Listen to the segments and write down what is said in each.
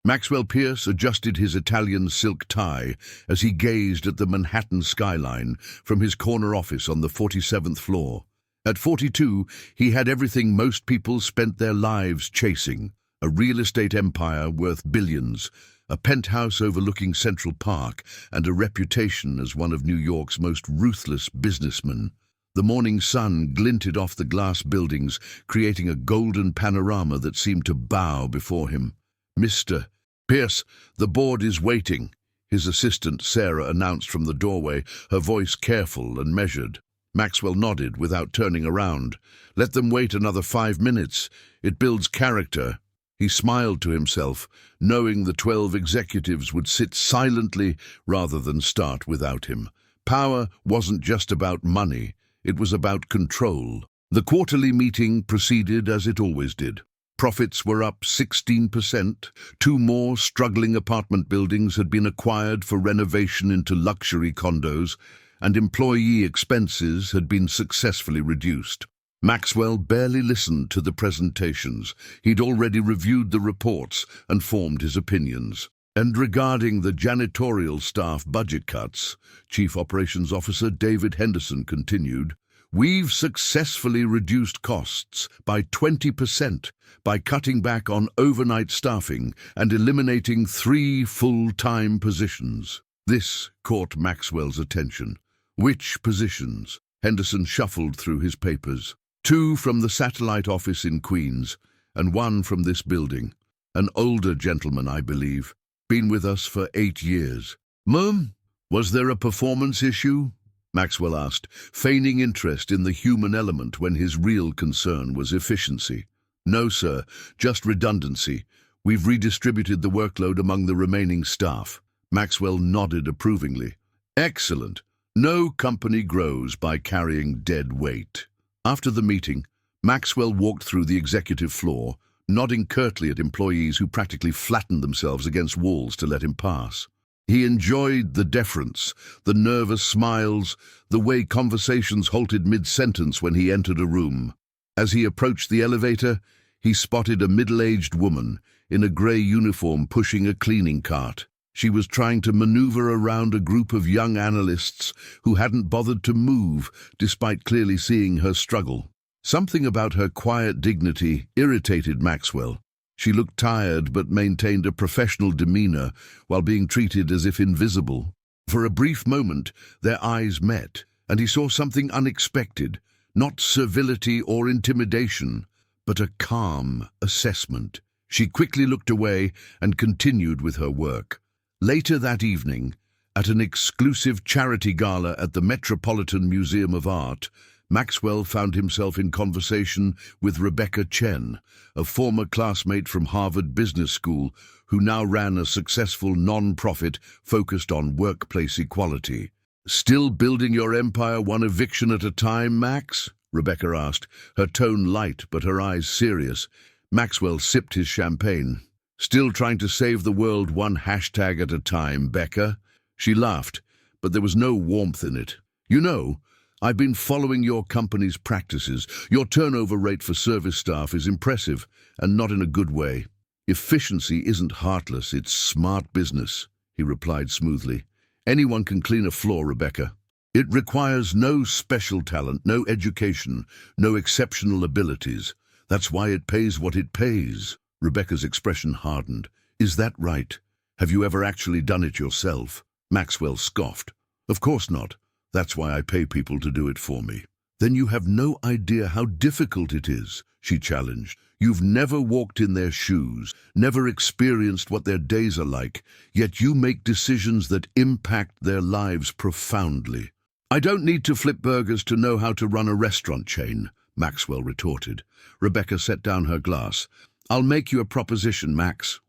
Maxwell Pierce adjusted his Italian silk tie as he gazed at the Manhattan skyline from his corner office on the 47th floor. At 42, he had everything most people spent their lives chasing: a real estate empire worth billions, a penthouse overlooking Central Park, and a reputation as one of New York's most ruthless businessmen. The morning sun glinted off the glass buildings, creating a golden panorama that seemed to bow before him. "Mr. Pierce, the board is waiting," his assistant Sarah announced from the doorway, her voice careful and measured. Maxwell nodded without turning around. "Let them wait another 5 minutes. It builds character." He smiled to himself, knowing the 12 executives would sit silently rather than start without him. Power wasn't just about money, it was about control. The quarterly meeting proceeded as it always did. Profits were up 16%. 2 more struggling apartment buildings had been acquired for renovation into luxury condos, and employee expenses had been successfully reduced. Maxwell barely listened to the presentations. He'd already reviewed the reports and formed his opinions. And regarding the janitorial staff budget cuts, Chief Operations Officer David Henderson continued, "We've successfully reduced costs by 20% by cutting back on overnight staffing and eliminating 3 full-time positions." This caught Maxwell's attention. "Which positions?" Henderson shuffled through his papers. 2 from the satellite office in Queens, and 1 from this building. An older gentleman, I believe. Been with us for 8 years. "Mum, was there a performance issue?" Maxwell asked, feigning interest in the human element when his real concern was efficiency. "No, sir, just redundancy. We've redistributed the workload among the remaining staff." Maxwell nodded approvingly. "Excellent. No company grows by carrying dead weight." After the meeting, Maxwell walked through the executive floor, nodding curtly at employees who practically flattened themselves against walls to let him pass. He enjoyed the deference, the nervous smiles, the way conversations halted mid-sentence when he entered a room. As he approached the elevator, he spotted a middle-aged woman in a grey uniform pushing a cleaning cart. She was trying to maneuver around a group of young analysts who hadn't bothered to move, despite clearly seeing her struggle. Something about her quiet dignity irritated Maxwell. She looked tired but maintained a professional demeanor while being treated as if invisible. For a brief moment, their eyes met, and he saw something unexpected, not servility or intimidation, but a calm assessment. She quickly looked away and continued with her work. Later that evening, at an exclusive charity gala at the Metropolitan Museum of Art, Maxwell found himself in conversation with Rebecca Chen, a former classmate from Harvard Business School who now ran a successful non-profit focused on workplace equality. "Still building your empire one eviction at a time, Max?" Rebecca asked, her tone light but her eyes serious. Maxwell sipped his champagne. "Still trying to save the world one hashtag at a time, Becca?" She laughed, but there was no warmth in it. "You know, I've been following your company's practices. Your turnover rate for service staff is impressive, and not in a good way. Efficiency isn't heartless, it's smart business," he replied smoothly. "Anyone can clean a floor, Rebecca. It requires no special talent, no education, no exceptional abilities. That's why it pays what it pays." Rebecca's expression hardened. "Is that right? Have you ever actually done it yourself?" Maxwell scoffed. "Of course not. That's why I pay people to do it for me." "Then you have no idea how difficult it is," she challenged. "You've never walked in their shoes, never experienced what their days are like, yet you make decisions that impact their lives profoundly." "I don't need to flip burgers to know how to run a restaurant chain," Maxwell retorted. Rebecca set down her glass. "I'll make you a proposition, Max.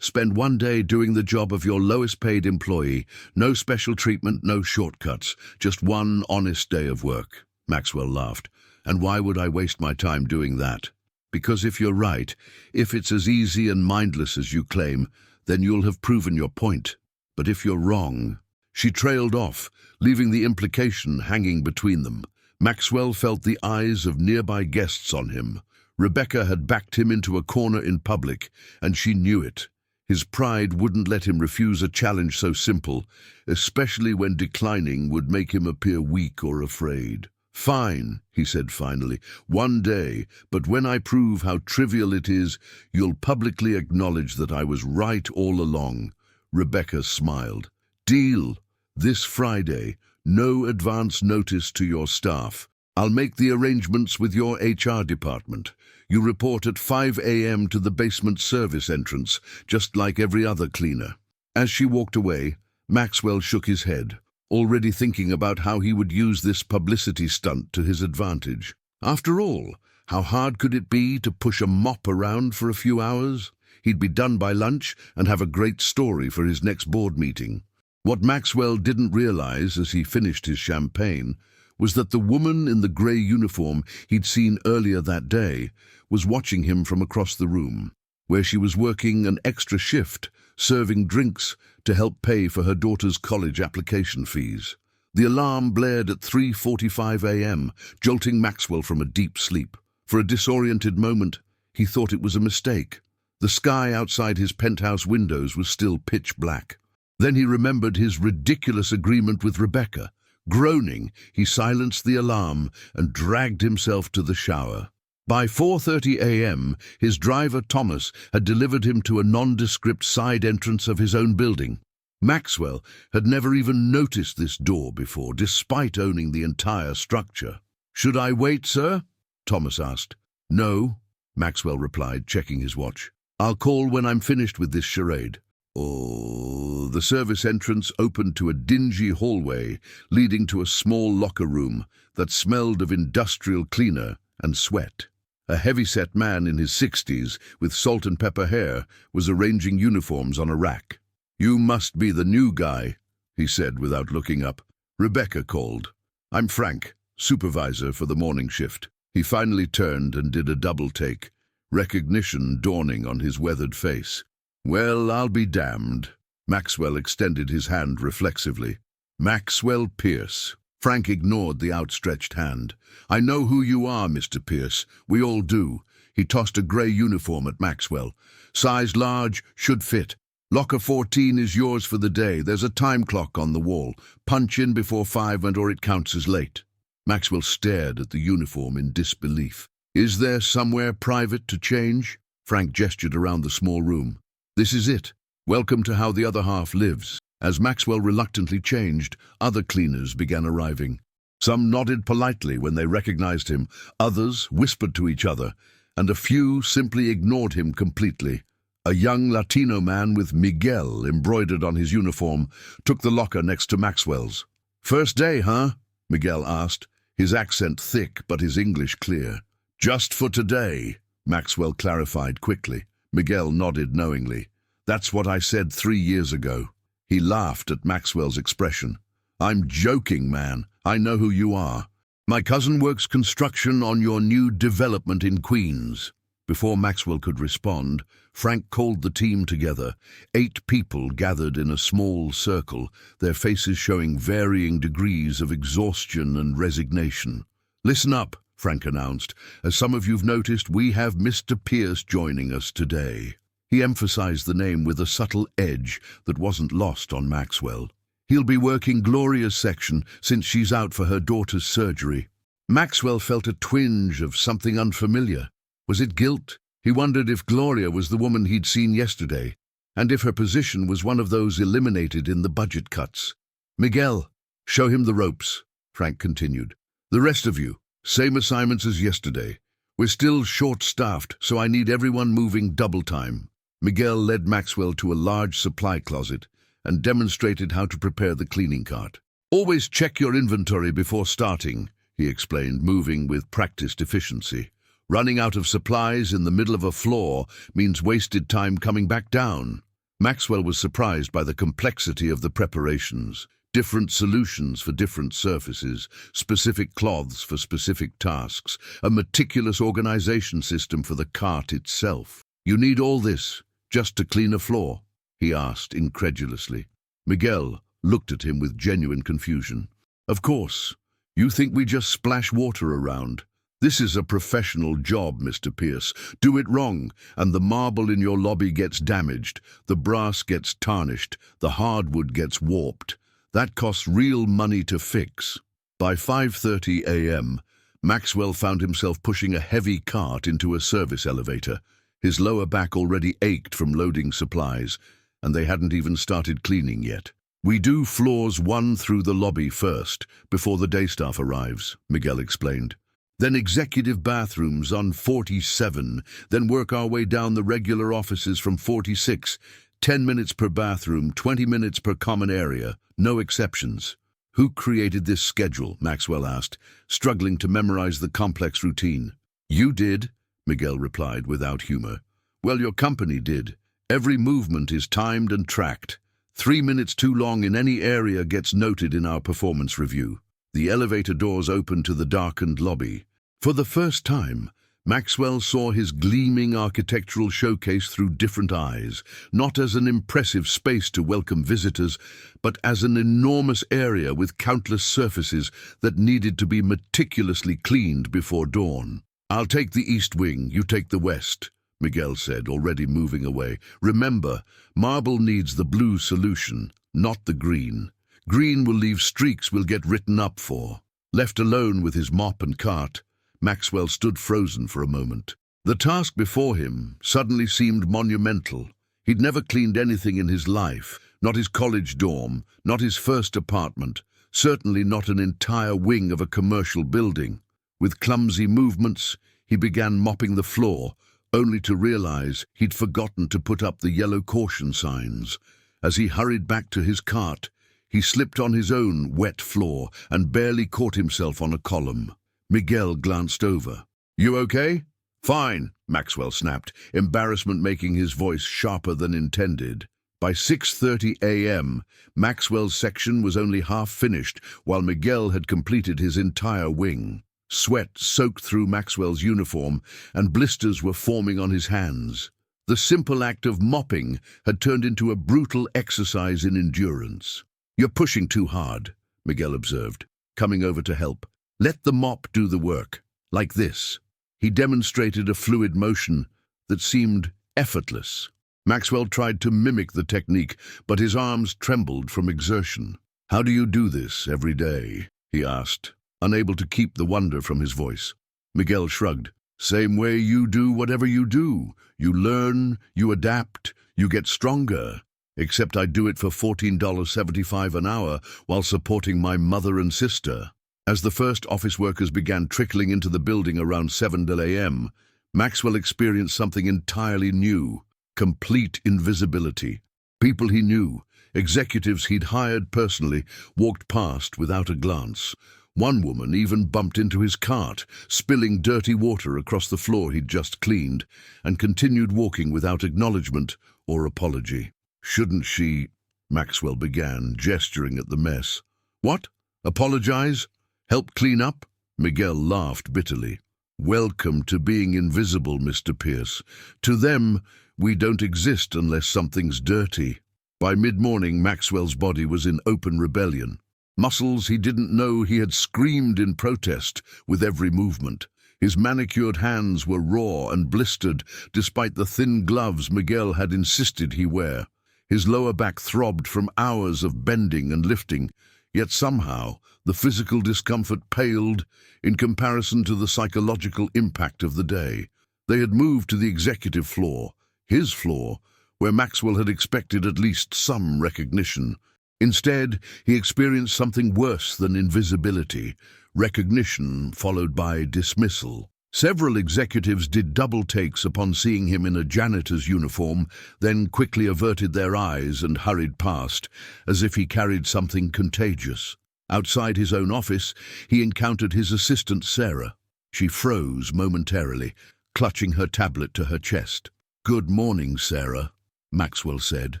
Spend one day doing the job of your lowest paid employee. No special treatment, no shortcuts. Just one honest day of work." Maxwell laughed. "And why would I waste my time doing that?" "Because if you're right, if it's as easy and mindless as you claim, then you'll have proven your point. But if you're wrong..." She trailed off, leaving the implication hanging between them. Maxwell felt the eyes of nearby guests on him. Rebecca had backed him into a corner in public, and she knew it. His pride wouldn't let him refuse a challenge so simple, especially when declining would make him appear weak or afraid. "Fine," he said finally, "one day, but when I prove how trivial it is, you'll publicly acknowledge that I was right all along." Rebecca smiled. "Deal. This Friday. No advance notice to your staff. I'll make the arrangements with your HR department. You report at 5 a.m. to the basement service entrance, just like every other cleaner." As she walked away, Maxwell shook his head, already thinking about how he would use this publicity stunt to his advantage. After all, how hard could it be to push a mop around for a few hours? He'd be done by lunch and have a great story for his next board meeting. What Maxwell didn't realize as he finished his champagne was that the woman in the grey uniform he'd seen earlier that day was watching him from across the room, where she was working an extra shift, serving drinks to help pay for her daughter's college application fees. The alarm blared at 3:45 a.m., jolting Maxwell from a deep sleep. For a disoriented moment, he thought it was a mistake. The sky outside his penthouse windows was still pitch black. Then he remembered his ridiculous agreement with Rebecca. Groaning, he silenced the alarm and dragged himself to the shower. By 4:30 a.m., his driver Thomas had delivered him to a nondescript side entrance of his own building. Maxwell had never even noticed this door before, despite owning the entire structure. "Should I wait, sir?" Thomas asked. "No," Maxwell replied, checking his watch. "I'll call when I'm finished with this charade." Oh, the service entrance opened to a dingy hallway leading to a small locker room that smelled of industrial cleaner and sweat. A heavy-set man in his 60s, with salt and pepper hair, was arranging uniforms on a rack. "You must be the new guy," he said without looking up. Rebecca called. "I'm Frank, supervisor for the morning shift." He finally turned and did a double take, recognition dawning on his weathered face. "Well, I'll be damned." Maxwell extended his hand reflexively. "Maxwell Pierce." Frank ignored the outstretched hand. "I know who you are, Mr. Pierce. We all do." He tossed a grey uniform at Maxwell. "Size large, should fit. Locker 14 is yours for the day. There's a time clock on the wall. Punch in before 5 or it counts as late." Maxwell stared at the uniform in disbelief. "Is there somewhere private to change?" Frank gestured around the small room. "This is it. Welcome to how the other half lives." As Maxwell reluctantly changed, other cleaners began arriving. Some nodded politely when they recognized him, others whispered to each other, and a few simply ignored him completely. A young Latino man with Miguel embroidered on his uniform took the locker next to Maxwell's. "First day, huh?" Miguel asked, his accent thick but his English clear. "Just for today," Maxwell clarified quickly. Miguel nodded knowingly. "That's what I said 3 years ago." He laughed at Maxwell's expression. "I'm joking, man. I know who you are. My cousin works construction on your new development in Queens." Before Maxwell could respond, Frank called the team together. 8 people gathered in a small circle, their faces showing varying degrees of exhaustion and resignation. "Listen up," Frank announced. "As some of you've noticed, we have Mr. Pierce joining us today." He emphasized the name with a subtle edge that wasn't lost on Maxwell. "He'll be working Gloria's section since she's out for her daughter's surgery." Maxwell felt a twinge of something unfamiliar. Was it guilt? He wondered if Gloria was the woman he'd seen yesterday, and if her position was one of those eliminated in the budget cuts. "Miguel, show him the ropes," Frank continued. "The rest of you, same assignments as yesterday. We're still short-staffed, so I need everyone moving double time." Miguel led Maxwell to a large supply closet and demonstrated how to prepare the cleaning cart. "Always check your inventory before starting," he explained, moving with practiced efficiency. "Running out of supplies in the middle of a floor means wasted time coming back down." Maxwell was surprised by the complexity of the preparations. Different solutions for different surfaces, specific cloths for specific tasks, a meticulous organization system for the cart itself. "You need all this just to clean a floor?" he asked incredulously. Miguel looked at him with genuine confusion. "Of course. You think we just splash water around? This is a professional job, Mr. Pierce. Do it wrong, and the marble in your lobby gets damaged, the brass gets tarnished, the hardwood gets warped. That costs real money to fix. By 5:30 a.m., Maxwell found himself pushing a heavy cart into a service elevator. His lower back already ached from loading supplies, and they hadn't even started cleaning yet. "We do floors 1 through the lobby first, before the day staff arrives," Miguel explained. "Then executive bathrooms on 47, then work our way down the regular offices from 46, 10 minutes per bathroom, 20 minutes per common area, no exceptions." "Who created this schedule?" Maxwell asked, struggling to memorize the complex routine. "You did," Miguel replied without humor. "Well, your company did. Every movement is timed and tracked. 3 minutes too long in any area gets noted in our performance review." The elevator doors opened to the darkened lobby. For the first time, Maxwell saw his gleaming architectural showcase through different eyes, not as an impressive space to welcome visitors, but as an enormous area with countless surfaces that needed to be meticulously cleaned before dawn. "I'll take the east wing, you take the west," Miguel said, already moving away. "Remember, marble needs the blue solution, not the green. Green will leave streaks we'll get written up for." Left alone with his mop and cart, Maxwell stood frozen for a moment. The task before him suddenly seemed monumental. He'd never cleaned anything in his life, not his college dorm, not his first apartment, certainly not an entire wing of a commercial building. With clumsy movements, he began mopping the floor, only to realize he'd forgotten to put up the yellow caution signs. As he hurried back to his cart, he slipped on his own wet floor and barely caught himself on a column. Miguel glanced over. "You okay?" "Fine," Maxwell snapped, embarrassment making his voice sharper than intended. By 6:30 a.m., Maxwell's section was only half finished, while Miguel had completed his entire wing. Sweat soaked through Maxwell's uniform, and blisters were forming on his hands. The simple act of mopping had turned into a brutal exercise in endurance. "You're pushing too hard," Miguel observed, coming over to help. "Let the mop do the work, like this." He demonstrated a fluid motion that seemed effortless. Maxwell tried to mimic the technique, but his arms trembled from exertion. "How do you do this every day?" he asked, unable to keep the wonder from his voice. Miguel shrugged. "Same way you do whatever you do. You learn, you adapt, you get stronger. Except I do it for $14.75 an hour while supporting my mother and sister." As the first office workers began trickling into the building around 7 a.m., Maxwell experienced something entirely new: complete invisibility. People he knew, executives he'd hired personally, walked past without a glance. One woman even bumped into his cart, spilling dirty water across the floor he'd just cleaned, and continued walking without acknowledgement or apology. "Shouldn't she—" Maxwell began, gesturing at the mess. "What? Apologize? Help clean up?" Miguel laughed bitterly. "Welcome to being invisible, Mr. Pierce. To them, we don't exist unless something's dirty." By mid-morning, Maxwell's body was in open rebellion. Muscles he didn't know he had screamed in protest with every movement. His manicured hands were raw and blistered, despite the thin gloves Miguel had insisted he wear. His lower back throbbed from hours of bending and lifting, yet somehow the physical discomfort paled in comparison to the psychological impact of the day. They had moved to the executive floor, his floor, where Maxwell had expected at least some recognition. Instead, he experienced something worse than invisibility: recognition followed by dismissal. Several executives did double takes upon seeing him in a janitor's uniform, then quickly averted their eyes and hurried past, as if he carried something contagious. Outside his own office, he encountered his assistant, Sarah. She froze momentarily, clutching her tablet to her chest. "Good morning, Sarah," Maxwell said,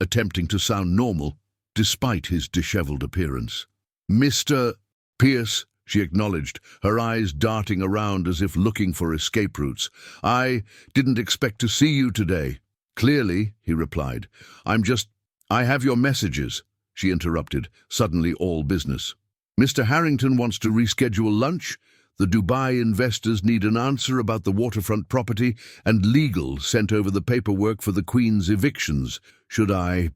attempting to sound normal, despite his disheveled appearance. "Mr. Pierce," she acknowledged, her eyes darting around as if looking for escape routes. "I didn't expect to see you today." "Clearly," he replied. I have your messages," she interrupted, suddenly all business. "Mr. Harrington wants to reschedule lunch? The Dubai investors need an answer about the waterfront property, and legal sent over the paperwork for the Queen's evictions. Should I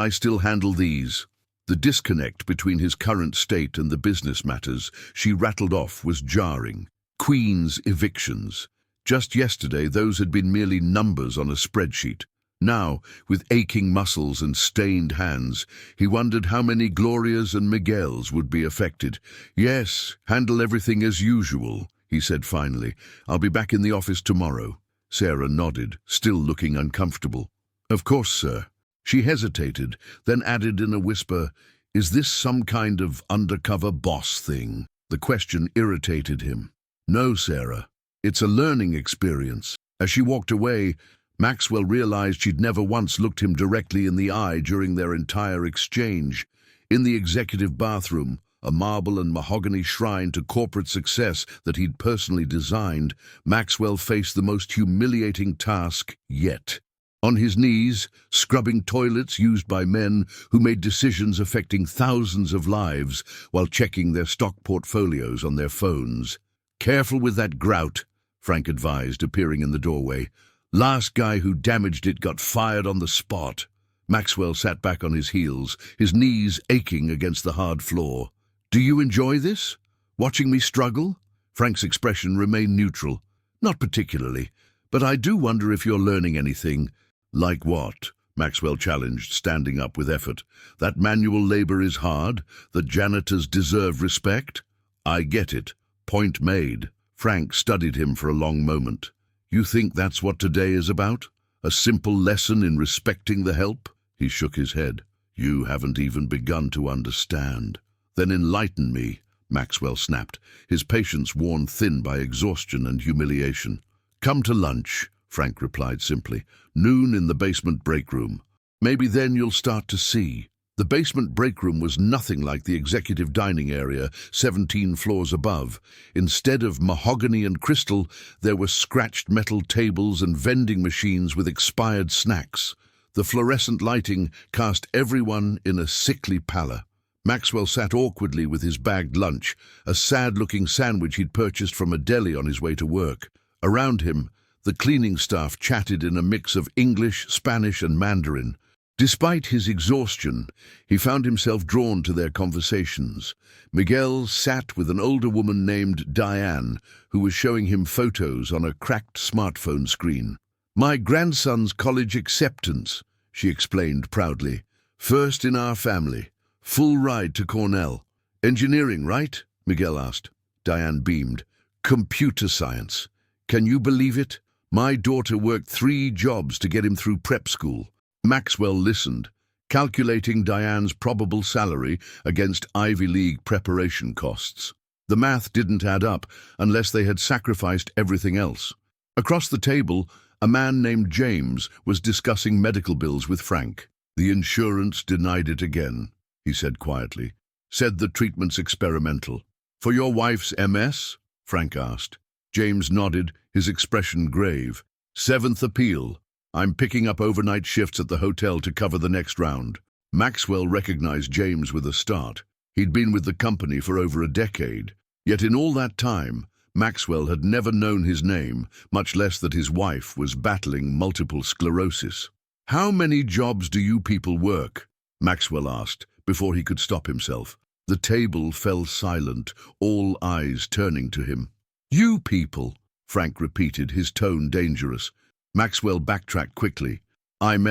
still handle these? The disconnect between his current state and the business matters she rattled off was jarring. Queen's evictions. Just yesterday, those had been merely numbers on a spreadsheet. Now, with aching muscles and stained hands, he wondered how many Glorias and Miguels would be affected. "Yes, handle everything as usual," he said finally. "I'll be back in the office tomorrow." Sarah nodded, still looking uncomfortable. "Of course, sir." She hesitated, then added in a whisper, "Is this some kind of undercover boss thing?" The question irritated him. "No, Sarah. It's a learning experience." As she walked away, Maxwell realized she'd never once looked him directly in the eye during their entire exchange. In the executive bathroom, a marble and mahogany shrine to corporate success that he'd personally designed, Maxwell faced the most humiliating task yet. On his knees, scrubbing toilets used by men who made decisions affecting thousands of lives while checking their stock portfolios on their phones. "Careful with that grout," Frank advised, appearing in the doorway. "Last guy who damaged it got fired on the spot." Maxwell sat back on his heels, his knees aching against the hard floor. "Do you enjoy this? Watching me struggle?" Frank's expression remained neutral. "Not particularly, but I do wonder if you're learning anything." "Like what?" Maxwell challenged, standing up with effort. "That manual labor is hard, that janitors deserve respect?" "I get it. Point made." Frank studied him for a long moment. "You think that's what today is about? A simple lesson in respecting the help?" He shook his head. "You haven't even begun to understand." "Then enlighten me," Maxwell snapped, his patience worn thin by exhaustion and humiliation. "Come to lunch," Frank replied simply. "Noon in the basement break room. Maybe then you'll start to see." The basement break room was nothing like the executive dining area 17 floors above. Instead of mahogany and crystal, there were scratched metal tables and vending machines with expired snacks. The fluorescent lighting cast everyone in a sickly pallor. Maxwell sat awkwardly with his bagged lunch, a sad-looking sandwich he'd purchased from a deli on his way to work. Around him, the cleaning staff chatted in a mix of English, Spanish, and Mandarin. Despite his exhaustion, he found himself drawn to their conversations. Miguel sat with an older woman named Diane, who was showing him photos on a cracked smartphone screen. "My grandson's college acceptance," she explained proudly. "First in our family. Full ride to Cornell." "Engineering, right?" Miguel asked. Diane beamed. "Computer science. Can you believe it? My daughter worked 3 jobs to get him through prep school." Maxwell listened, calculating Diane's probable salary against Ivy League preparation costs. The math didn't add up unless they had sacrificed everything else. Across the table, a man named James was discussing medical bills with Frank. "The insurance denied it again," he said quietly. "Said the treatment's experimental." "For your wife's MS?" Frank asked. James nodded, his expression grave. "7th appeal. I'm picking up overnight shifts at the hotel to cover the next round." Maxwell recognized James with a start. He'd been with the company for over a decade. Yet in all that time, Maxwell had never known his name, much less that his wife was battling multiple sclerosis. "How many jobs do you people work?" Maxwell asked, before he could stop himself. The table fell silent, all eyes turning to him. "You people," Frank repeated, his tone dangerous. Maxwell backtracked quickly. I'm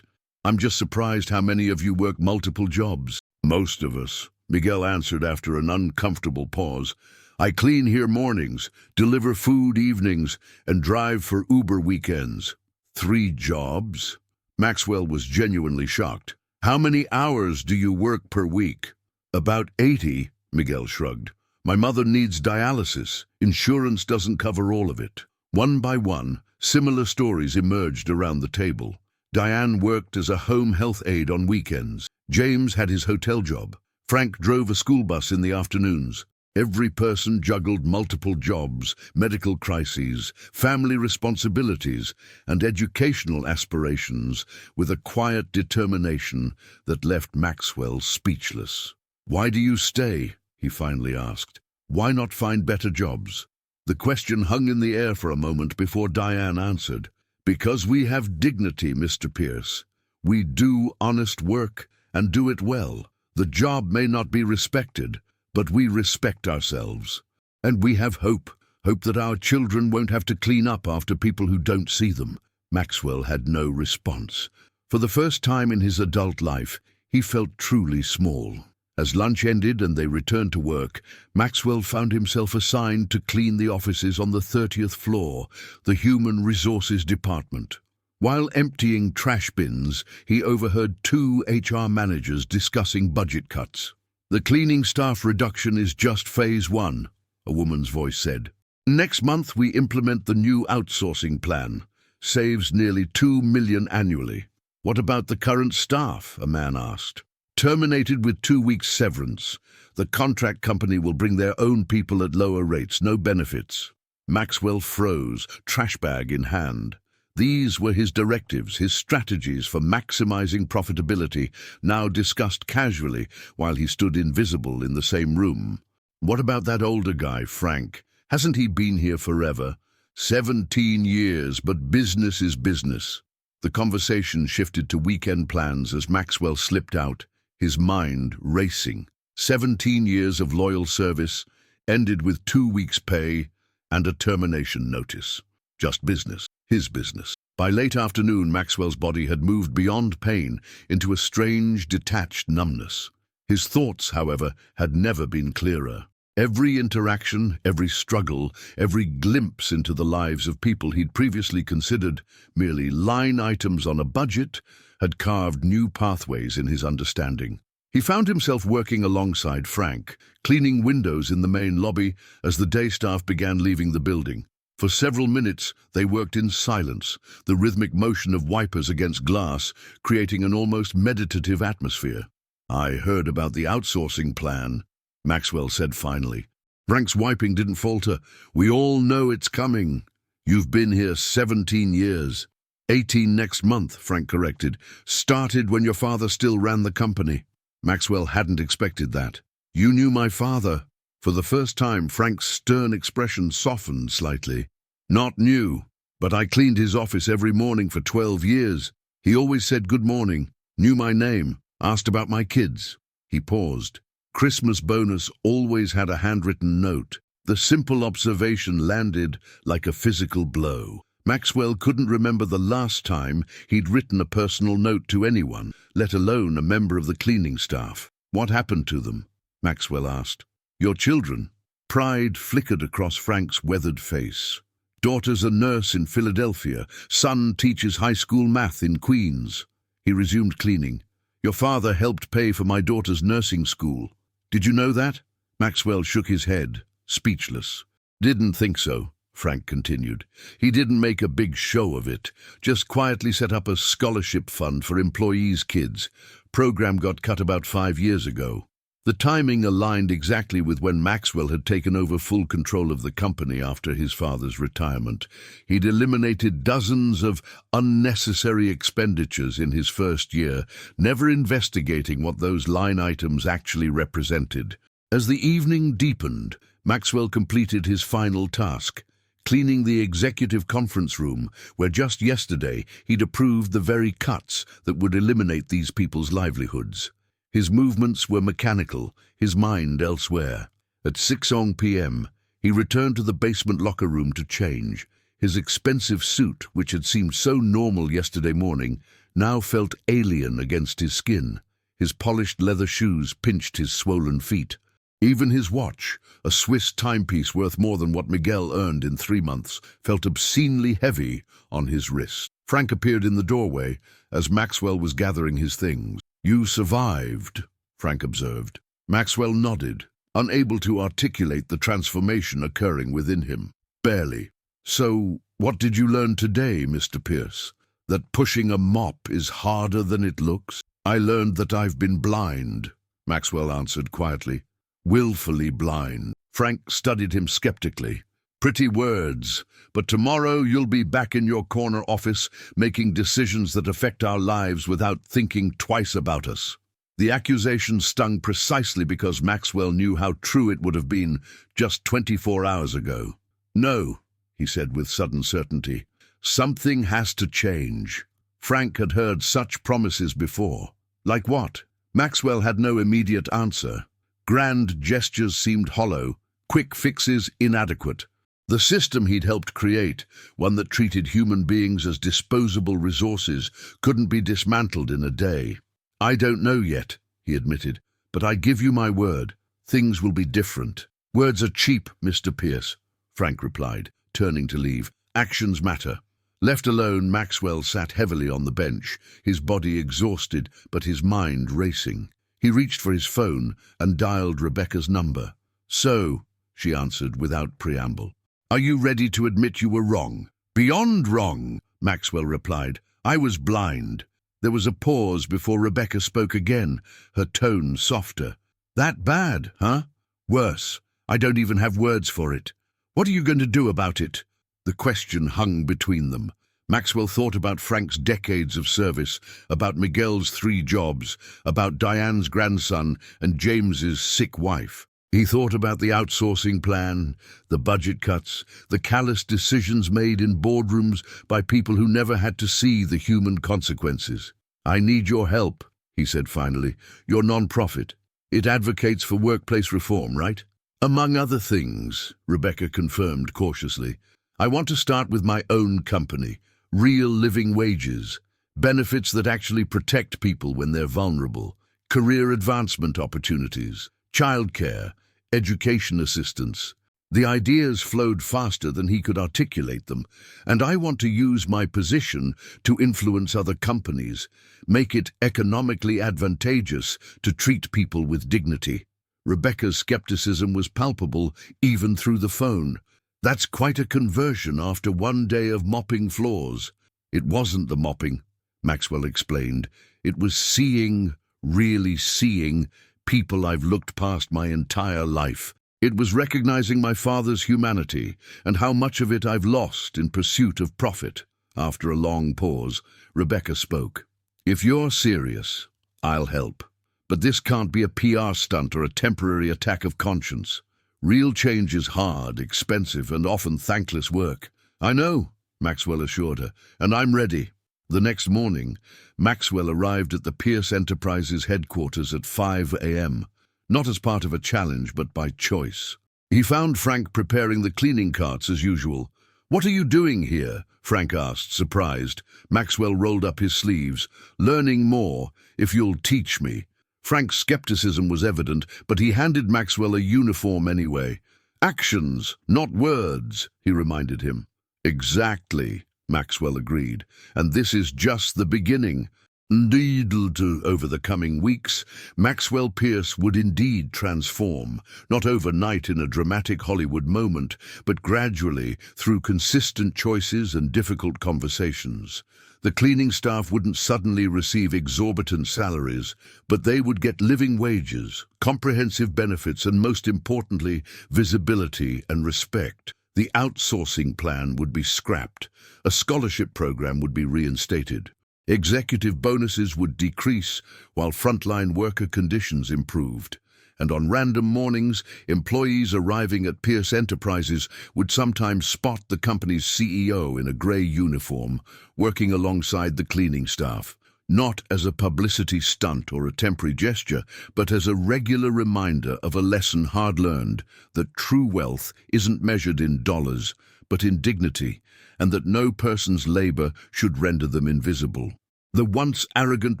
just surprised how many of you work multiple jobs." "Most of us," Miguel answered after an uncomfortable pause. "I clean here mornings, deliver food evenings, and drive for Uber weekends." 3 jobs? Maxwell was genuinely shocked. "How many hours do you work per week?" "About 80, Miguel shrugged. "My mother needs dialysis. Insurance doesn't cover all of it." One by one, similar stories emerged around the table. Diane worked as a home health aide on weekends. James had his hotel job. Frank drove a school bus in the afternoons. Every person juggled multiple jobs, medical crises, family responsibilities, and educational aspirations with a quiet determination that left Maxwell speechless. "Why do you stay?" he finally asked. Why not find better jobs? The question hung in the air for a moment before Diane answered. Because we have dignity, Mr. Pierce. We do honest work and do it well. The job may not be respected, but we respect ourselves. And we have hope that our children won't have to clean up after people who don't see them. Maxwell had no response. For the first time in his adult life, he felt truly small. As lunch ended and they returned to work, Maxwell found himself assigned to clean the offices on the 30th floor, the Human Resources Department. While emptying trash bins, he overheard two HR managers discussing budget cuts. "The cleaning staff reduction is just phase one," a woman's voice said. "Next month we implement the new outsourcing plan. Saves nearly $2 million annually." "What about the current staff?" a man asked. "Terminated with 2 weeks severance. The contract company will bring their own people at lower rates, no benefits." Maxwell froze, trash bag in hand. These were his directives, his strategies for maximizing profitability, now discussed casually while he stood invisible in the same room. "What about that older guy, Frank? Hasn't he been here forever? 17 years, but business is business." The conversation shifted to weekend plans as Maxwell slipped out, his mind racing. 17 years of loyal service, ended with 2 weeks' pay and a termination notice. Just business, his business. By late afternoon, Maxwell's body had moved beyond pain into a strange, detached numbness. His thoughts, however, had never been clearer. Every interaction, every struggle, every glimpse into the lives of people he'd previously considered merely line items on a budget had carved new pathways in his understanding. He found himself working alongside Frank, cleaning windows in the main lobby as the day staff began leaving the building. For several minutes, they worked in silence, the rhythmic motion of wipers against glass creating an almost meditative atmosphere. "I heard about the outsourcing plan," Maxwell said finally. Frank's wiping didn't falter. "We all know it's coming. You've been here 17 years. 18 next month," Frank corrected. "Started when your father still ran the company." Maxwell hadn't expected that. "You knew my father." For the first time, Frank's stern expression softened slightly. "Not new, but I cleaned his office every morning for 12 years. He always said good morning, knew my name, asked about my kids." He paused. Christmas bonus always had a handwritten note. The simple observation landed like a physical blow. Maxwell couldn't remember the last time he'd written a personal note to anyone, let alone a member of the cleaning staff. "What happened to them?" Maxwell asked. "Your children?" Pride flickered across Frank's weathered face. "Daughter's a nurse in Philadelphia. Son teaches high school math in Queens." He resumed cleaning. "Your father helped pay for my daughter's nursing school. Did you know that?" Maxwell shook his head, speechless. "Didn't think so," Frank continued. "He didn't make a big show of it, just quietly set up a scholarship fund for employees' kids. Program got cut about 5 years ago." The timing aligned exactly with when Maxwell had taken over full control of the company after his father's retirement. He'd eliminated dozens of unnecessary expenditures in his first year, never investigating what those line items actually represented. As the evening deepened, Maxwell completed his final task, cleaning the executive conference room where just yesterday he'd approved the very cuts that would eliminate these people's livelihoods. His movements were mechanical, his mind elsewhere. At 6 p.m., he returned to the basement locker room to change. His expensive suit, which had seemed so normal yesterday morning, now felt alien against his skin. His polished leather shoes pinched his swollen feet. Even his watch, a Swiss timepiece worth more than what Miguel earned in 3 months, felt obscenely heavy on his wrist. Frank appeared in the doorway as Maxwell was gathering his things. "You survived," Frank observed. Maxwell nodded, unable to articulate the transformation occurring within him. "Barely. So, what did you learn today, Mr. Pierce? That pushing a mop is harder than it looks?" "I learned that I've been blind," Maxwell answered quietly. "Willfully blind." Frank studied him skeptically. "Pretty words, but tomorrow you'll be back in your corner office making decisions that affect our lives without thinking twice about us." The accusation stung precisely because Maxwell knew how true it would have been just 24 hours ago. "No," he said with sudden certainty. "Something has to change." Frank had heard such promises before. Like what? Maxwell had no immediate answer. Grand gestures seemed hollow, quick fixes inadequate. The system he'd helped create, one that treated human beings as disposable resources, couldn't be dismantled in a day. "I don't know yet," he admitted, "but I give you my word, things will be different." "Words are cheap, Mr. Pierce," Frank replied, turning to leave. "Actions matter." Left alone, Maxwell sat heavily on the bench, his body exhausted but his mind racing. He reached for his phone and dialed Rebecca's number. "So," she answered without preamble. "Are you ready to admit you were wrong?" "Beyond wrong," Maxwell replied. "I was blind." There was a pause before Rebecca spoke again, her tone softer. "That bad, huh?" "Worse. I don't even have words for it." "What are you going to do about it?" The question hung between them. Maxwell thought about Frank's decades of service, about Miguel's 3 jobs, about Diane's grandson and James's sick wife. He thought about the outsourcing plan, the budget cuts, the callous decisions made in boardrooms by people who never had to see the human consequences. "I need your help," he said finally. "Your non-profit. It advocates for workplace reform, right?" "Among other things," Rebecca confirmed cautiously. "I want to start with my own company. Real living wages. Benefits that actually protect people when they're vulnerable. Career advancement opportunities. Childcare. Education assistance." The ideas flowed faster than he could articulate them, "and I want to use my position to influence other companies, make it economically advantageous to treat people with dignity." Rebecca's skepticism was palpable even through the phone. "That's quite a conversion after one day of mopping floors." "It wasn't the mopping," Maxwell explained. "It was seeing, really seeing, people I've looked past my entire life. It was recognizing my father's humanity and how much of it I've lost in pursuit of profit." After a long pause, Rebecca spoke. "If you're serious, I'll help. But this can't be a PR stunt or a temporary attack of conscience. Real change is hard, expensive, and often thankless work." "I know," Maxwell assured her, "and I'm ready." The next morning, Maxwell arrived at the Pierce Enterprises headquarters at 5 a.m., not as part of a challenge, but by choice. He found Frank preparing the cleaning carts as usual. "What are you doing here?" Frank asked, surprised. Maxwell rolled up his sleeves. "Learning more, if you'll teach me." Frank's skepticism was evident, but he handed Maxwell a uniform anyway. "Actions, not words," he reminded him. "Exactly," Maxwell agreed, "and this is just the beginning." Indeed, over the coming weeks, Maxwell Pierce would indeed transform, not overnight in a dramatic Hollywood moment, but gradually through consistent choices and difficult conversations. The cleaning staff wouldn't suddenly receive exorbitant salaries, but they would get living wages, comprehensive benefits, and most importantly, visibility and respect. The outsourcing plan would be scrapped. A scholarship program would be reinstated. Executive bonuses would decrease while frontline worker conditions improved. And on random mornings, employees arriving at Pierce Enterprises would sometimes spot the company's CEO in a grey uniform, working alongside the cleaning staff, not as a publicity stunt or a temporary gesture, but as a regular reminder of a lesson hard-learned, that true wealth isn't measured in dollars, but in dignity, and that no person's labor should render them invisible. The once arrogant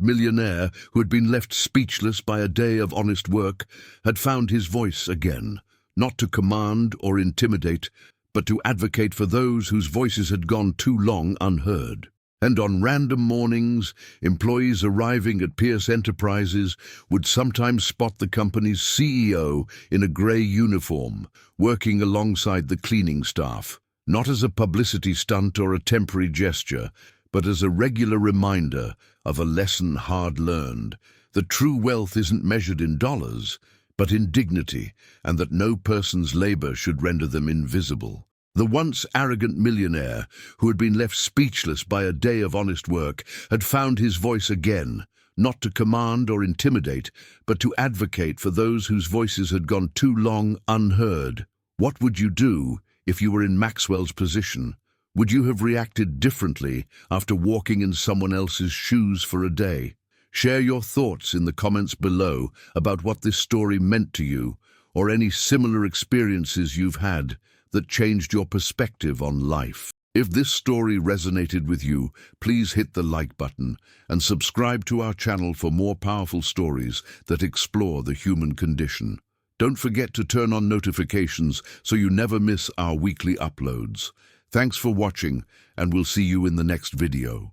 millionaire who had been left speechless by a day of honest work had found his voice again, not to command or intimidate, but to advocate for those whose voices had gone too long unheard. And on random mornings, employees arriving at Pierce Enterprises would sometimes spot the company's CEO in a grey uniform, working alongside the cleaning staff, not as a publicity stunt or a temporary gesture, but as a regular reminder of a lesson hard learned, that true wealth isn't measured in dollars, but in dignity, and that no person's labor should render them invisible. The once arrogant millionaire, who had been left speechless by a day of honest work, had found his voice again, not to command or intimidate, but to advocate for those whose voices had gone too long unheard. What would you do if you were in Maxwell's position? Would you have reacted differently after walking in someone else's shoes for a day? Share your thoughts in the comments below about what this story meant to you, or any similar experiences you've had that changed your perspective on life. If this story resonated with you, please hit the like button and subscribe to our channel for more powerful stories that explore the human condition. Don't forget to turn on notifications so you never miss our weekly uploads. Thanks for watching, and we'll see you in the next video.